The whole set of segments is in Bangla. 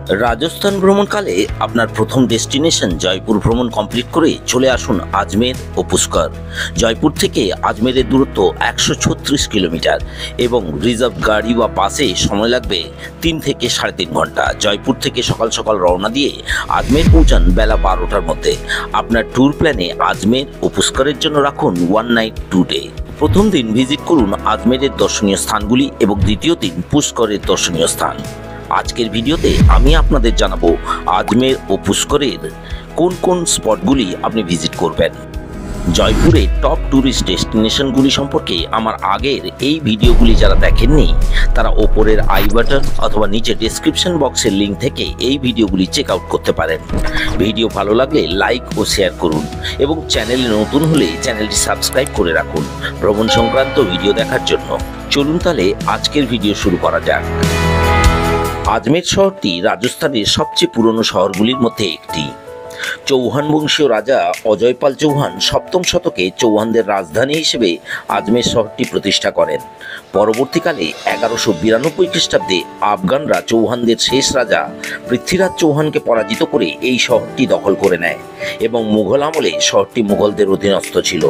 রাজস্থান ভ্রমণকালে আপনার প্রথম ডেস্টিনেশন জয়পুর ভ্রমণ কমপ্লিট করে চলে আসুন আজমের ও পুষ্কর। জয়পুর থেকে আজমেরের দূরত্ব 136 কিলোমিটার এবং রিজার্ভ গাড়ি বা বাসে সময় লাগবে 3 থেকে 3.5 ঘন্টা। জয়পুর থেকে সকাল সকাল রওনা দিয়ে আজমের পৌঁছান বেলা 12টার মধ্যে। আপনার ট্যুর প্ল্যানে আজমের ও পুষ্করের জন্য রাখুন 1 নাইট 2 ডে। প্রথম দিন ভিজিট করুন আজমেরের দর্শনীয় স্থানগুলি এবং দ্বিতীয় দিন পুষ্করের দর্শনীয় স্থান। আজকের ভিডিওতে আমি আপনাদের জানাবো আজমের ও পুষ্করের কোন কোন স্পটগুলি আপনি ভিজিট করবেন। জয়পুরের টপ ট্যুরিস্ট ডেস্টিনেশনগুলি সম্পর্কে আমার আগের এই ভিডিওগুলি যারা দেখেননি তারা ওপরের আই বাটন অথবা নিচে ডেসক্রিপশন বক্সের লিঙ্ক থেকে এই ভিডিওগুলি চেক আউট করতে পারেন। ভিডিও ভালো লাগলে লাইক ও শেয়ার করুন এবং চ্যানেলে নতুন হলে চ্যানেলটি সাবস্ক্রাইব করে রাখুন ভ্রমণ সংক্রান্ত ভিডিও দেখার জন্য। চলুন তাহলে আজকের ভিডিও শুরু করা যাক। আজমের শহরটি রাজস্থানের সবচেয়ে পুরনো শহরগুলির মধ্যে একটি। চৌহান বংশীয় রাজা অজয়পাল চৌহান 7ম শতকে চৌহানদের রাজধানী হিসেবে আজমের শহরটি প্রতিষ্ঠা করেন। পরবর্তীকালে 1192 খ্রিস্টাব্দে আফগানরা চৌহানদের শেষ রাজা পৃথ্বীরাজ চৌহানকে পরাজিত করে এই শহরটি দখল করে নেয় এবং মুঘল আমলে শহরটি মুঘলদের অধীনস্থ ছিল।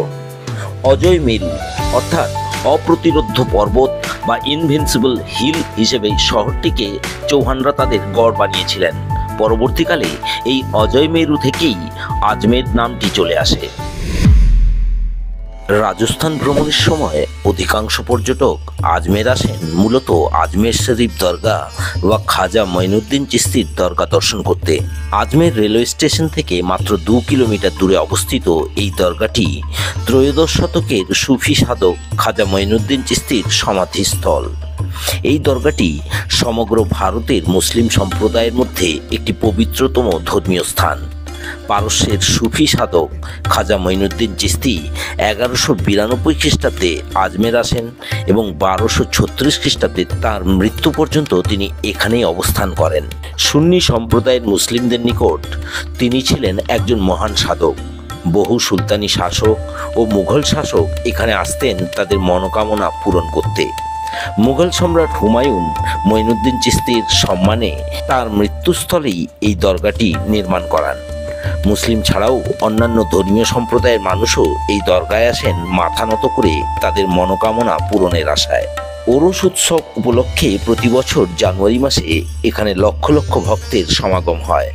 অজয় মেরু অর্থাৎ অপ্রতিরোধ্য পর্বত বা ইনভিনসিবল হিল হিসেবে শহরটিকে চৌহানরা তাদের গড় বানিয়েছিলেন। পরবর্তীকালে এই অজয় মেরু থেকেই আজমের নামটি চলে আসে। রাজস্থান ভ্রমণের সময় অধিকাংশ পর্যটক আজমের আসেন মূলত আজমের শরীফ দরগা বা খাজা মঈনুদ্দিন চিশতির দরগা দর্শন করতে। আজমের রেলওয়ে স্টেশন থেকে মাত্র 2 কিলোমিটার দূরে অবস্থিত এই দরগাটি ত্রয়োদশ শতকের সুফি সাধক খাজা মঈনুদ্দিন চিশতির সমাধিস্থল। এই দরগাটি সমগ্র ভারতের মুসলিম সম্প্রদায়ের মধ্যে একটি পবিত্রতম ধর্মীয় স্থান। পারস্যের সুফি সাধক খাজা মঈনুদ্দিন চিশতি 1192 খ্রিস্টাব্দে আজমের আসেন এবং 1236 খ্রিস্টাব্দে তার মৃত্যু পর্যন্ত তিনি এখানেই অবস্থান করেন। সুন্নি সম্প্রদায়ের মুসলিমদের নিকট তিনি ছিলেন একজন মহান সাধক। বহু সুলতানি শাসক ও মুঘল শাসক এখানে আসতেন তাদের মনোকামনা পূরণ করতে। মুঘল সম্রাট হুমায়ুন মঈনুদ্দিন চিশতির সম্মানে তার মৃত্যুস্থলেই এই দরগাটি নির্মাণ করান। মুসলিম ছাড়াও অন্যান্য ধর্মীয় সম্প্রদায়ের মানুষও এই দরগায় আসেন মাথা নত করে তাদের মনোকামনা পূরণের আশায়। ওরস উৎসব উপলক্ষে প্রতি বছর জানুয়ারি মাসে এখানে লক্ষ লক্ষ ভক্তের সমাগম হয়।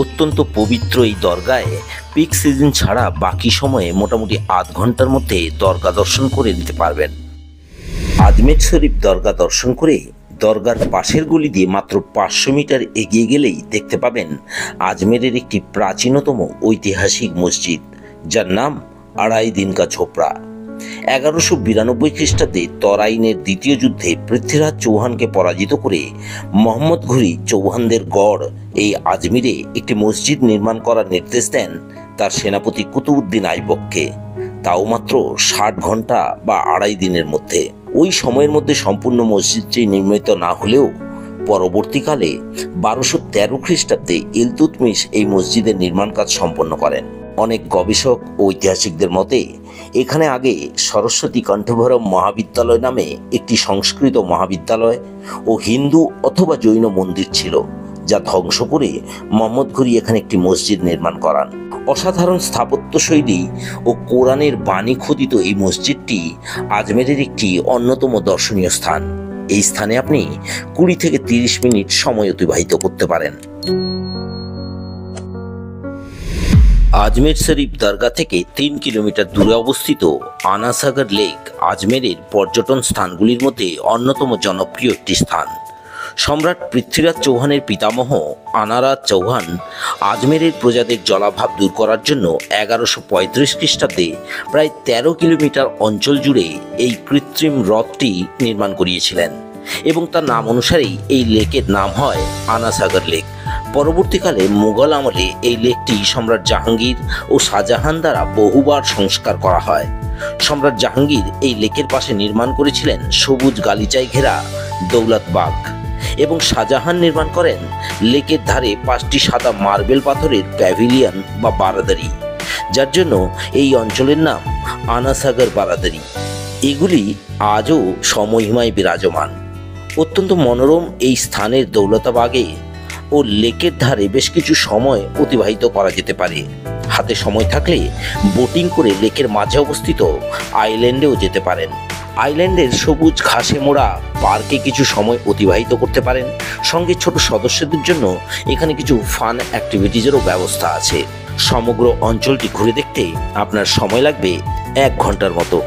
অত্যন্ত পবিত্র এই দরগায় পিক সিজন ছাড়া বাকি সময়ে মোটামুটি আধ ঘন্টার মধ্যে দরগা দর্শন করে নিতে পারবেন। আজমের শরীফ দরগা দর্শন করে দরগার পাশের গলি দিয়ে মাত্র 500 মিটার এগিয়ে গেলেই দেখতে পাবেন আজমেরের একটি প্রাচীনতম ঐতিহাসিক মসজিদ, যার নাম আড়াই দিন কা ঝোপড়া। 1192 খ্রিস্টাব্দে তরাইনের দ্বিতীয় যুদ্ধে পৃথ্বীরাজ চৌহানকে পরাজিত করে মোহাম্মদ ঘুরি চৌহানদের গড় এই আজমিরে একটি মসজিদ নির্মাণ করার নির্দেশ দেন তার সেনাপতি কুতুবউদ্দিন আইবককে, তাও মাত্র 60 ঘন্টা বা আড়াই দিনের মধ্যে। ওই সময়ের মধ্যে সম্পূর্ণ মসজিদটি নির্মিত না হলেও পরবর্তীকালে 1213 খ্রিস্টাব্দে ইলতুৎমিশ এই মসজিদের নির্মাণ কাজ সম্পন্ন করেন। অনেক গবেষক ও ঐতিহাসিকদের মতে এখানে আগে সরস্বতী কণ্ঠভরম মহাবিদ্যালয় নামে একটি সংস্কৃত মহাবিদ্যালয় ও হিন্দু অথবা জৈন মন্দির ছিল, যা ধ্বংস করে মোহাম্মদ ঘুরি এখানে একটি মসজিদ নির্মাণ করান। অসাধারণ স্থাপত্যশৈলী ও কোরআনের বাণী খোদিত এই মসজিদটি আজমেরের একটি অন্যতম দর্শনীয় স্থান। এই স্থানে আপনি 20 থেকে 30 মিনিট সময় অতিবাহিত করতে পারেন। আজমের শরীফ দরগা থেকে 3 কিলোমিটার দূরে অবস্থিত আনাসাগর লেক আজমেরের পর্যটন স্থানগুলির মধ্যে অন্যতম জনপ্রিয় একটি স্থান। সম্রাট পৃথ্বীরাজ চৌহানের পিতামহ আনারাজ চৌহান আজমেরের প্রজাদের জলাভাব দূর করার জন্য 1135 খ্রিস্টাব্দে প্রায় 13 কিলোমিটার অঞ্চল জুড়ে এই কৃত্রিম হ্রদটি নির্মাণ করিয়েছিলেন এবং তার নাম অনুসারেই এই লেকের নাম হয় আনাসাগর লেক। পরবর্তীকালে মুঘল আমলে এই লেকটি সম্রাট জাহাঙ্গীর ও শাহজাহান দ্বারা বহুবার সংস্কার করা হয়। সম্রাট জাহাঙ্গীর এই লেকের পাশে নির্মাণ করেছিলেন সবুজ গালিচায় ঘেরা দৌলতবাগ এবং শাহজাহান নির্মাণ করেন লেকের ধারে 5টি সাদা মার্বেল পাথরের প্যাভিলিয়ন বা বারাদারি, যার জন্য এই অঞ্চলের নাম আনাসাগর বারাদারি। এগুলি আজও সমহিমায় বিরাজমান। অত্যন্ত মনোরম এই স্থানের দৌলতাবাগে ও লেকের ধারে বেশ কিছু সময় অতিবাহিত করা যেতে পারে। হাতে সময় থাকলে বোটিং করে লেকের মাঝে অবস্থিত আইল্যান্ডেও যেতে পারেন। আইল্যান্ডের সবুজ ঘাসে মোড়া পার্কে কিছু সময় অতিবাহিত করতে পারেন। সঙ্গে ছোট সদস্যদের জন্য এখানে কিছু ফান অ্যাক্টিভিটিজেরও ব্যবস্থা আছে। সমগ্র অঞ্চলটি ঘুরে দেখতে আপনার সময় লাগবে 1 ঘন্টার মতো।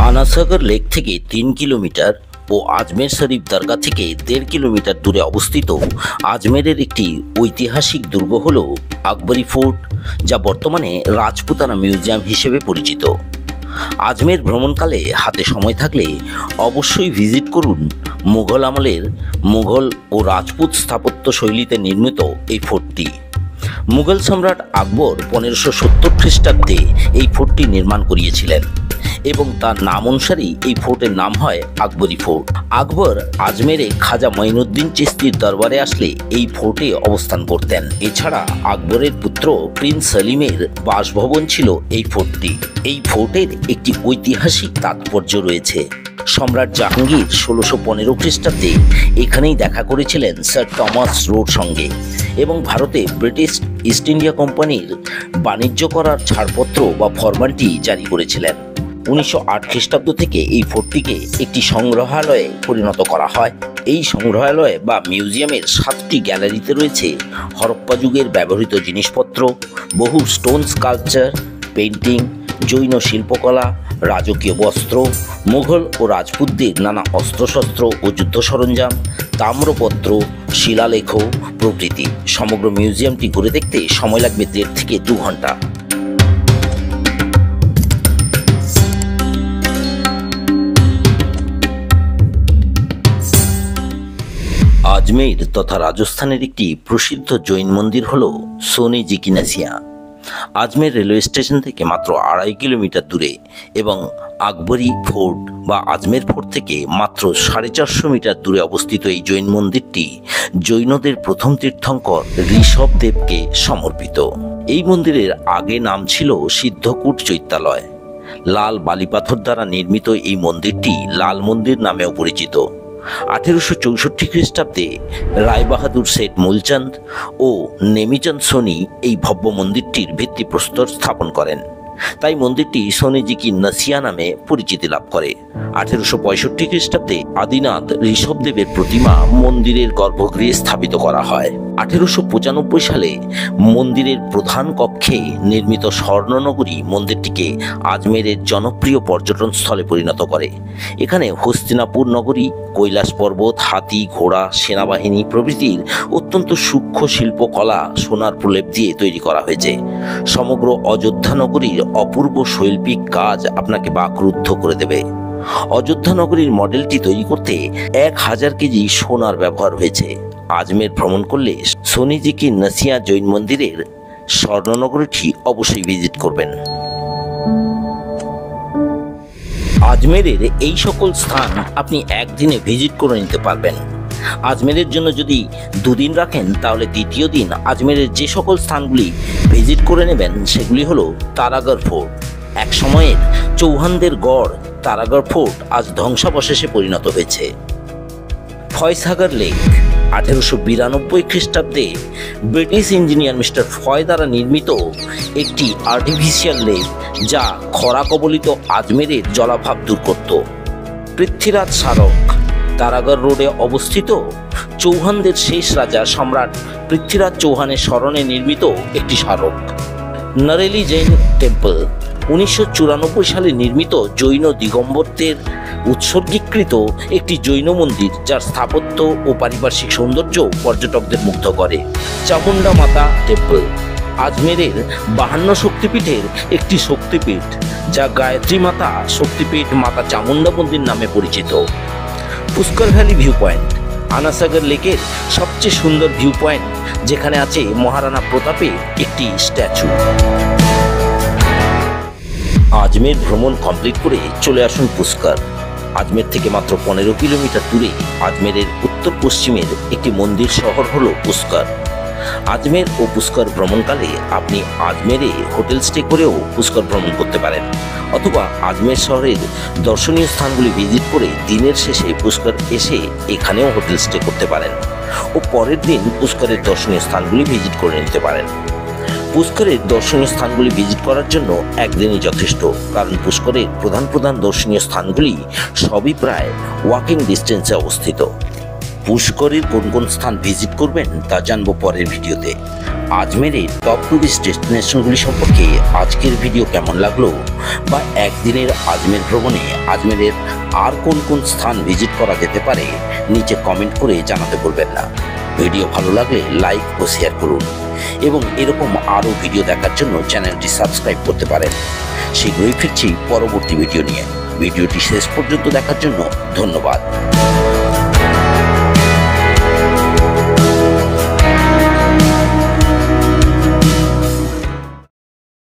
আনাসাগর লেক থেকে 3 কিলোমিটার ও আজমের শরীফ দরগা থেকে 1.5 কিলোমিটার দূরে অবস্থিত আজমেরের একটি ঐতিহাসিক দুর্গ হল আকবরী ফোর্ট, যা বর্তমানে রাজপুতানা মিউজিয়াম হিসেবে পরিচিত। আজমের ভ্রমণকালে হাতে সময় থাকলে অবশ্যই ভিজিট করুন মুঘল আমলের মুঘল ও রাজপুত স্থাপত্য শৈলীতে নির্মিত এই ফোর্টটি। মুঘল সম্রাট আকবর 1570 খ্রিস্টাব্দে এই ফোর্টটি নির্মাণ করিয়েছিলেন এবং তার নাম অনুসারেই এই ফোর্টের নাম হয় আকবরী ফোর্ট। আকবর আজমেরে খাজা মঈনুদ্দিন চিশতির দরবারে আসলে এই ফোর্টে অবস্থান করতেন। এছাড়া আকবরের পুত্র প্রিন্স সলিমের বাসভবন ছিল এই ফোর্টটি। এই ফোর্টের একটি ঐতিহাসিক তাৎপর্য রয়েছে। সম্রাট জাহাঙ্গীর 1615 খ্রিস্টাব্দে এখানেই দেখা করেছিলেন স্যার টমাস রোর সঙ্গে এবং ভারতে ব্রিটিশ ইস্ট ইন্ডিয়া কোম্পানির বাণিজ্য করার ছাড়পত্র বা ফরমানটি জারি করেছিলেন। 1908 খ্রিস্টাব্দ থেকে এই ফোর্টটিকে একটি সংগ্রহালয়ে পরিণত করা হয়। এই সংগ্রহালয় বা মিউজিয়ামের 7টি গ্যালারিতে রয়েছে হরপ্পা যুগের ব্যবহৃত জিনিসপত্র, বহু স্টোন স্কাল্পচার, পেন্টিং, জৈন শিল্পকলা, রাজকীয় বস্ত্র, মুঘল ও রাজপুতদের নানা অস্ত্রশস্ত্র ও যুদ্ধ সরঞ্জাম, তাম্রপত্র, শিলালেখ প্রভৃতি। সমগ্র মিউজিয়ামটি ঘুরে দেখতে সময় লাগবে 1.5 থেকে 2 ঘন্টা। আজমের তথা রাজস্থানের একটি প্রসিদ্ধ জৈন মন্দির হল সোনি জি কি নাসিয়া। আজমের রেলওয়ে স্টেশন থেকে মাত্র 2.5 কিলোমিটার দূরে এবং আকবরী ফোর্ট বা আজমের ফোর্ট থেকে মাত্র 450 মিটার দূরে অবস্থিত এই জৈন মন্দিরটি জৈনদের প্রথম তীর্থঙ্কর ঋষভদেবকে সমর্পিত। এই মন্দিরের আগে নাম ছিল সিদ্ধকূট চৈত্যালয়। লাল বালিপাথর দ্বারা নির্মিত এই মন্দিরটি লাল মন্দির নামেও পরিচিত। 1864 খ্রিস্টাব্দে রায়বাহাদুর শেঠ মূলচন্দ ও নেমিচন্দ সোনি এই ভব্য মন্দিরটির ভিত্তিপ্রস্তর স্থাপন করেন। তাই মন্দিরটি সোনি জি কি নাসিয়া নামে পরিচিতি লাভ করে। 1865 খ্রিস্টাব্দে আদিনাথ ঋষভদেবের প্রতিমা মন্দিরের গর্ভগৃহে স্থাপিত করা হয়। 1895 সালে মন্দিরের প্রধান কক্ষে নির্মিত স্বর্ণনগরী মন্দিরটিকে আজমেরের জনপ্রিয় পর্যটন স্থলে পরিণত করে। এখানে হস্তিনাপুর নগরী, কৈলাস পর্বত, হাতি, ঘোড়া, সেনাবাহিনী প্রভৃতির অত্যন্ত সূক্ষ্ম শিল্পকলা সোনার প্রলেপ দিয়ে তৈরি করা হয়েছে। সমগ্র অযোধ্যা নগরীর অপূর্ব শৈল্পিক কাজ আপনাকে বাকরুদ্ধ করে দেবে। অযোধ্যা নগরীর মডেলটি তৈরি করতে 1000 কেজি সোনার ব্যবহার হয়েছে। আজমের ভ্রমণ করলে সোনি জি কি নাসিয়া জৈন মন্দিরের স্বর্ণনগরীটি অবশ্যই ভিজিট করবেন। আজমেরের এই সকল স্থান আপনি একদিনে ভিজিট করে নিতে পারবেন। আজমেরের জন্য যদি 2 দিন রাখেন তাহলে দ্বিতীয় দিন আজমেরের যে সকল স্থানগুলি ভিজিট করে নেবেন সেগুলি হলো তারাগড় ফোর্ট। এক সময়ের চৌহানদের গড় তারাগড় ফোর্ট আজ ধ্বংসাবশেষে পরিণত হয়েছে। ফয়সাগর লেক 1892 খ্রিস্টাব্দে ব্রিটিশ ইঞ্জিনিয়ার মিস্টার ফয় দ্বারা নির্মিত একটি আর্টিফিশিয়াল লেক, যা খরা কবলিত আজমেরের জলাভাব দূর করত। পৃথ্বীরাজ স্মারক তারাগড় রোডে অবস্থিত চৌহানদের শেষ রাজা সম্রাট পৃথ্বীরাজ চৌহানের স্মরণে নির্মিত একটি স্মারক। নরেলি জৈন টেম্পল 1994 সালে নির্মিত জৈন দিগম্বরদের উৎসর্গীকৃত একটি জৈন মন্দির, যার স্থাপত্য ও পারিপার্শ্বিক সৌন্দর্য পর্যটকদের মুগ্ধ করে। চামুন্ডা মাতা টেম্পল আজমেরের 52 শক্তিপীঠের একটি শক্তিপীঠ, যা গায়ত্রী মাতা শক্তিপীঠ মাতা চামুন্ডা মন্দির নামে পরিচিত। Pushkar valley view point Anasagar লেকের সবচেয়ে সুন্দর ভিউ পয়েন্ট, যেখানে আছে মহারানা প্রতাপের একটি স্ট্যাচু। আজমের ভ্রমণ কমপ্লিট করে চলে আসুন পুষ্কর। আজমের থেকে মাত্র 15 কিলোমিটার দূরে আজমেরের উত্তর পশ্চিমের একটি মন্দির শহর হলো পুষ্কর। আজমের ও পুষ্কর ভ্রমণকালে আপনি আজমেরে হোটেল স্টে করেও পুষ্কর ভ্রমণ করতে পারেন, অথবা আজমের শহরের দর্শনীয় স্থানগুলি ভিজিট করে দিনের শেষে পুষ্কর এসে এখানেও হোটেল স্টে করতে পারেন ও পরের দিন পুষ্করের দর্শনীয় স্থানগুলি ভিজিট করে নিতে পারেন। পুষ্করের দর্শনীয় স্থানগুলি ভিজিট করার জন্য একদিনই যথেষ্ট, কারণ পুষ্করের প্রধান দর্শনীয় স্থানগুলি সবই প্রায় ওয়াকিং ডিস্টেন্সে অবস্থিত। পুষ্করের কোন কোন স্থান ভিজিট করবেন তা জানবো পরের ভিডিওতে। আজমেরের টপ টুরিস্ট ডেস্টিনেশনগুলি সম্পর্কে আজকের ভিডিও কেমন লাগলো, বা একদিনের আজমের ভ্রমণে আজমেরের আর কোন কোন স্থান ভিজিট করা যেতে পারে, নিচে কমেন্ট করে জানাতে ভুলবেন না। ভিডিও ভালো লাগলে লাইক ও শেয়ার করুন এবং এরকম আরও ভিডিও দেখার জন্য চ্যানেলটি সাবস্ক্রাইব করতে পারেন। শীঘ্রই ফিরছি পরবর্তী ভিডিও নিয়ে। ভিডিওটি শেষ পর্যন্ত দেখার জন্য ধন্যবাদ।